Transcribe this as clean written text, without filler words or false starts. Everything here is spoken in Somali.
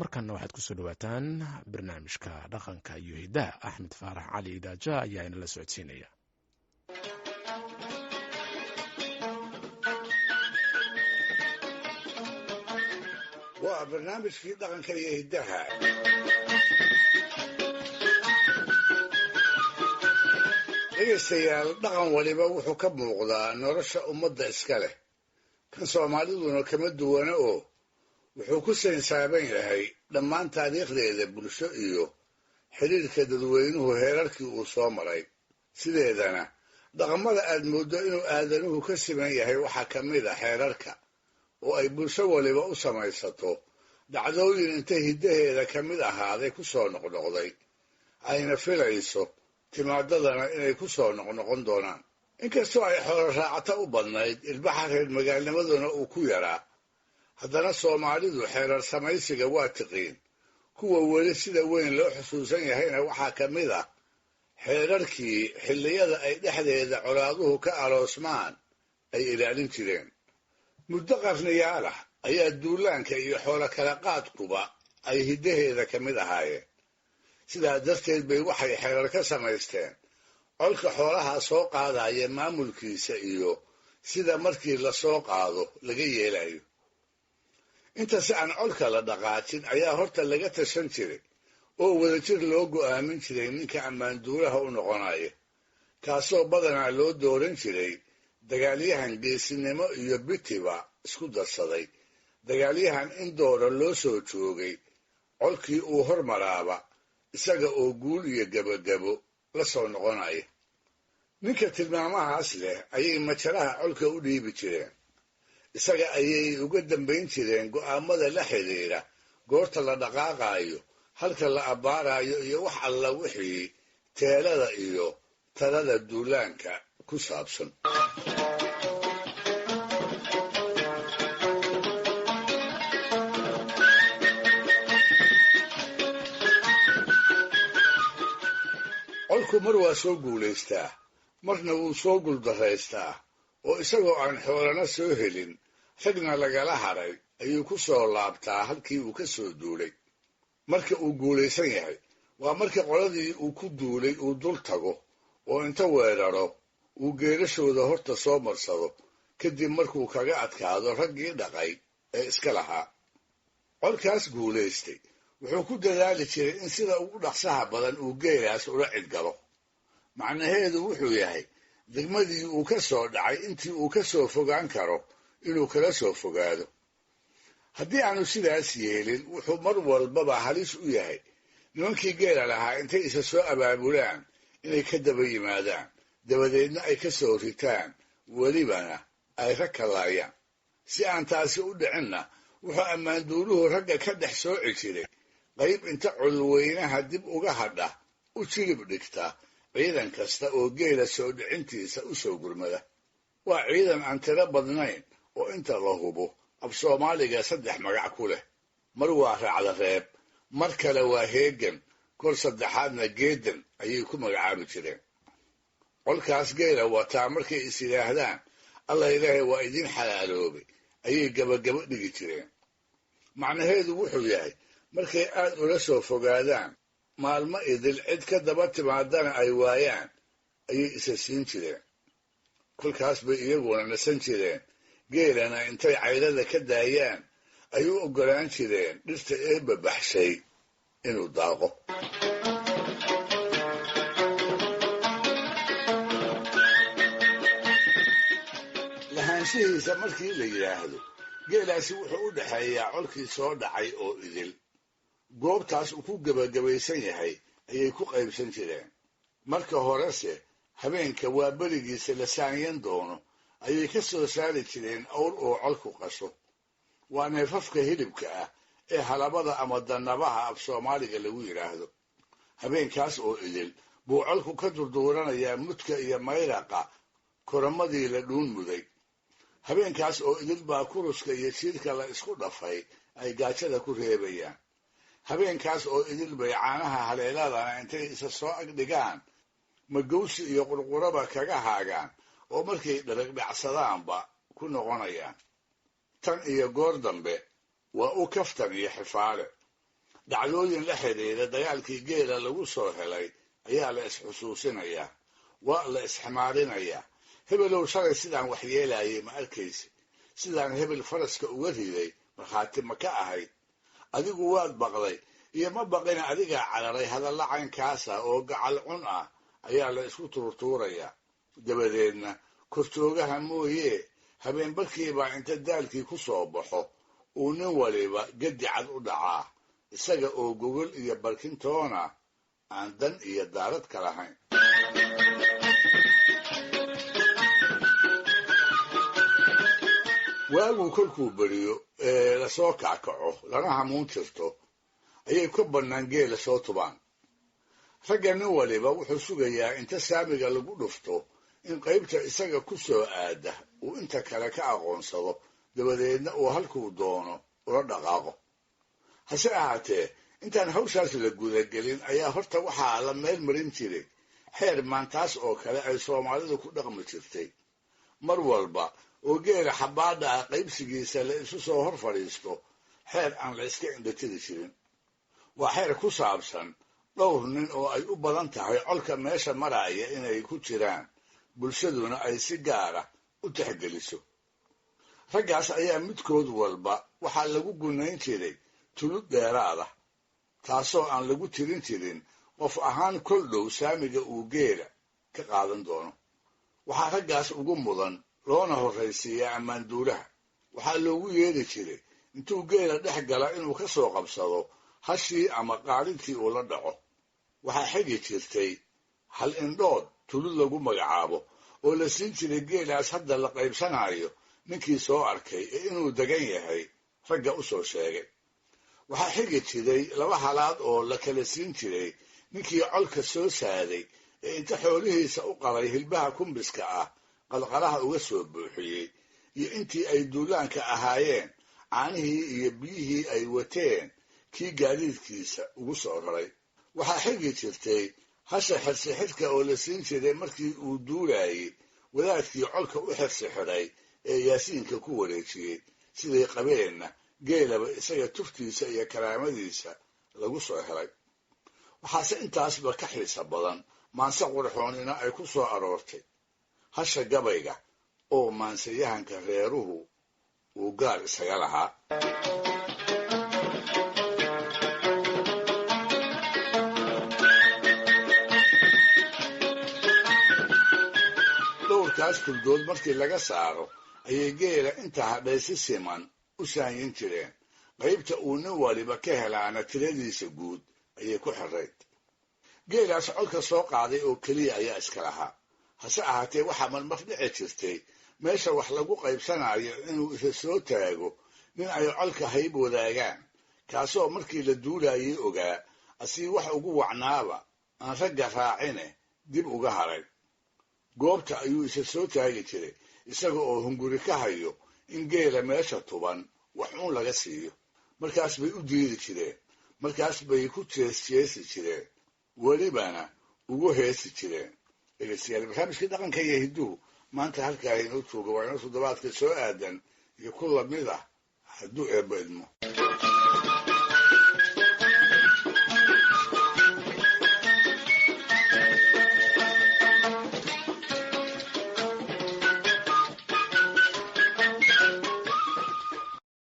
markanna waxaad kusoo dhawaataan barnaamijka dhaqanka iyo hidaha. Axmed faarax cali idaaja ayaa inala socodsiinaya. waa barnaamijkii dhaqanka iyo hidaha. dhegaystayaal, dhaqan waliba wuxuu ka muuqdaa nolosha ummadda iska leh. kan soomaaliduna kama duwana oo wuxuu ku saynsaaban yahay dhammaan taariikhdeeda bulsho iyo xidhiirka dadweynuhu heerarkii uu soo maray. sideedana dhaqamada aad mooddo inuu aadanuhu ka siman yahay waxaa ka mid a xeerarka oo ay bulsho waliba u samaysato dhacdooyin inta hiddaheeda ka mid ahaaday ku soo noqnoqday ayna filayso timaadadana inay ku soo noqnoqon doonaan. inkastoo ay xoolo raacata u badnayd ilbaxa reer magaalnimaduna uu ku yaraa, haddana soomaalidu xeerar samaysiga waa tiqiin. kuwa weli sida weyn loo xusuusan yahayna waxaa ka mid ah xeerarkii xilliyada ay dhexdeeda colaaduhu ka aroosmaan ay ilaalin jireen. muddo qarniyaal ah ayaa duulaanka iyo xoolo kala qaadkuba ay hiddaheeda ka mid ahaayeen. sidaa darteed bay waxay xeerar ka samaysteen colka xoolahaa soo qaadaya maamulkiisa iyo sida markii la soo qaado laga yeelayo. inta si aan colka la dhaqaajin ayaa horta laga tashan jiray oo wadajir loo go'aamin jiray ninka ammaanduulaha u noqonaya, kaasoo badanaa loo dooran jiray dagaalyahan geesinimo iyo bitiba isku darsaday. dagaalyahan in doora loo soo joogay colkii uu hormaraaba isaga oo guul iyo gebagabo la soo noqonaya. ninka tilmaamahaas leh ayay majaraha colka u dhiibi jireen. isaga ayay uga dambayn jireen go'aamada la xidhiidha goorta la dhaqaaqaayo, halka la abbaarayo iyo wax alla wixii teelada iyo talada duulaanka ku saabsan. colku mar waa soo guulaystaa, marna wuu soo guuldaraystaa, oo isagoo aan xoolana soo helin ragna lagala hadhay ayuu ku soo laabtaa halkii uu ka soo duulay. marka uu guulaysan yahay waa marka qoladii uu ku duulay uu dul tago oo inta weeraro uu geerashooda horta soo marsado, kadib markuu kaga adkaado raggii dhaqay ee iska lahaa. colkaas guulaystay wuxuu ku dadaali jiray in sida ugu dhaqsaha badan uu geelaas ula cidgalo. macnaheedu wuxuu yahay degmadii uu ka soo dhacay intii uu ka soo fogaan karo inuu kala soo fogaado. haddii aanu sidaas yeelin wuxuu mar walbaba halis u yahay nimankii geela lahaa intay isa soo abaabulaan inay ka daba yimaadaan, dabadeedna ay ka soo ritaan, welibana ay rag kalaayaan. si aan taasi u dhicinna wuxuu ammaanduuluhu ragga ka dhex sooci jiray qayb inta colweynaha dib uga hadha u jilib dhigta ciidan kasta oo geela soo dhicintiisa u soo gurmada. waa ciidan aan tiro badnayn oo inta la hubo af soomaaliga 3 magac ku leh. mar waa raacda reeb, mar kale waa heegan, kor saddexaadna geedan ayay ku magacaabi jireen. colkaas geela wataa markay is yidhaahdaan alla ilaahay waa idin xalaaloobay ayay gabagabo dhigi jireen. macnaheedu wuxuu yahay markay aad ula soo fogaadaan, maalmo idil cid ka daba timaadana ay waayaan, ayay isa siin jireen. kolkaas bay iyaguna nasan jireen, geelana intay caydada ka daayaan ay u oggolaan jireen dhirta eebba baxshay inuu daaqo. lahaanshihiisa markii la yidhaahdo, geelaasi wuxuu u dhexeeyaa colkii soo dhacay oo idil. goobtaas uu ku gebagabaysan yahay ayay ku qaybsan jireen. marka horese habeenka waa berigiisa la saanyan doono ayay ka soo saari jireen awr oo colku qasho. waa neefafka hilibka ah ee halabada ama dannabaha af soomaaliga lagu yidhaahdo. habeenkaas oo idil buu colku ka durduuranayaa mudka iyo mayraqa koramadii la dhuun muday. habeenkaas oo idil baa kuruska iyo jiirka la isku dhafay ay gaajada ku reebayaan. habeenkaas oo idil bay caanaha haleeladana intay isa soo agdhigaan magowsi iyo qurquraba kaga haagaan oo markay dharagdhacsadaanba ku noqonayaan. tan iyo goor dambe waa u kaftan iyo xifaale. dhacdooyin la xidhiidha dagaalkii geela lagu soo helay ayaa la isxusuusinayaa, waa la isximaarinayaa. hebelow shalay sidaan waxyeelayay ma arkaysi, sidaan hebel faraska uga riday markhaati ma ka ahayd, adigu waad baqday iyo ma baqina adigaa cararay. hadalla caynkaasa oo gacal cun ah ayaa la isku tuurtuurayaa. dabadeedna kortoogaha mooyee habeenbarkiibaa inta daalkii ku soo baxo uu nin waliba gedi cad u dhacaa, isaga oo gogol iyo barkintoona aan dan iyo daarad ka lahayn. waaguu kolkuu beriyo ee lasoo kackaco lana hamuun jirto ayay ka bannaan geela soo tubaan. ragga nin waliba wuxuu sugayaa inta saamiga lagu dhufto in qaybta isaga ku soo aada uu inta kale ka aqoonsado, dabadeedna uu halkuu doono ula dhaqaaqo. hase ahaatee intaan hawshaas la gudagelin ayaa horta waxaa la meel marin jiray xeer maantaas oo kale ay soomaalidu ku dhaqmi jirtay. mar walba oo geela xabbaadha ah qaybsigiisa la isu soo hor fadhiisto, xeer aan la iska indhatiri jirin. waa xeer ku saabsan dhowr nin oo ay u badan tahay colka meesha maraya inay ku jiraan, bulshaduna ay si gaara u tixgeliso. raggaas ayaa midkood walba waxaa lagu gunayn jiray tulud dheeraada, taasoo aan lagu tirin jirin qof ahaan kol dhow saamiga uu geela ka qaadan doono. waxaa raggaas ugu mudan loona horraysiiyaa ammaanduulaha. waxaa loogu yeedhi jiray intuu geela dhex gala inuu ka soo qabsado hashii ama qaalintii uu la dhaco. waxaa xigi jirtay hal indhood tulud lagu magacaabo oo la siin jiray geelaas hadda la qaybsanayo ninkii soo arkay ee inuu degan yahay ragga u soo sheegay. waxaa xigi jiray laba halaad oo la kala siin jiray ninkii colka soo saaday ee inta xoolihiisa u qalay hilbaha kumbiska ah qalqalaha uga soo buuxiyey, iyo intii ay duulaanka ahaayeen caanihii iyo biyihii ay wateen kii gaadiidkiisa ugu soo raray. waxaa xigi jirtay hasha xirsixidhka oo la siin jiray markii uu duulayey wadaadkii colka u xirsixidhay ee yaasiinka ku wareejiyey, siday qabeenna geelaba isaga tuftiisa iyo karaamadiisa lagu soo helay. waxaase intaasba ka xiisa badan maanse qurxoonina ay ku soo aroortay hasha gabayga oo maansayahanka reeruhu uu gaar isaga lahaa. dhowrkaas tuldood markii laga saaro ayay geela inta hadhay si siman u saanyin jireen. qaybta uu nin waliba ka helaana tiradiisa guud ayay ku xirayd. geelaas colka soo qaaday oo keliya ayaa iska lahaa. hase ahaatee waxaa marmar dhici jirtay meesha wax lagu qaybsanayo inuu isa soo taago nin ay colka hayb wadaagaan, kaasoo markii la duulayay ogaa asii wax ugu wacnaaba aan ragga raacine dib uga haray. goobta ayuu isa soo taagi jiray isaga oo hunguri ka hayo in geela meesha tuban wax uun laga siiyo. markaas bay u diidi jireen, markaas bay ku jeesjeesi jireen, welibana ugu heesi jireen. dhegeystayaal, barnaamijkii dhaqanka iyo hidduhu maanta halkaa inoo jooga waa inoo toddobaadka soo aadan iyo ku lamid ah hadduu eebba idmo.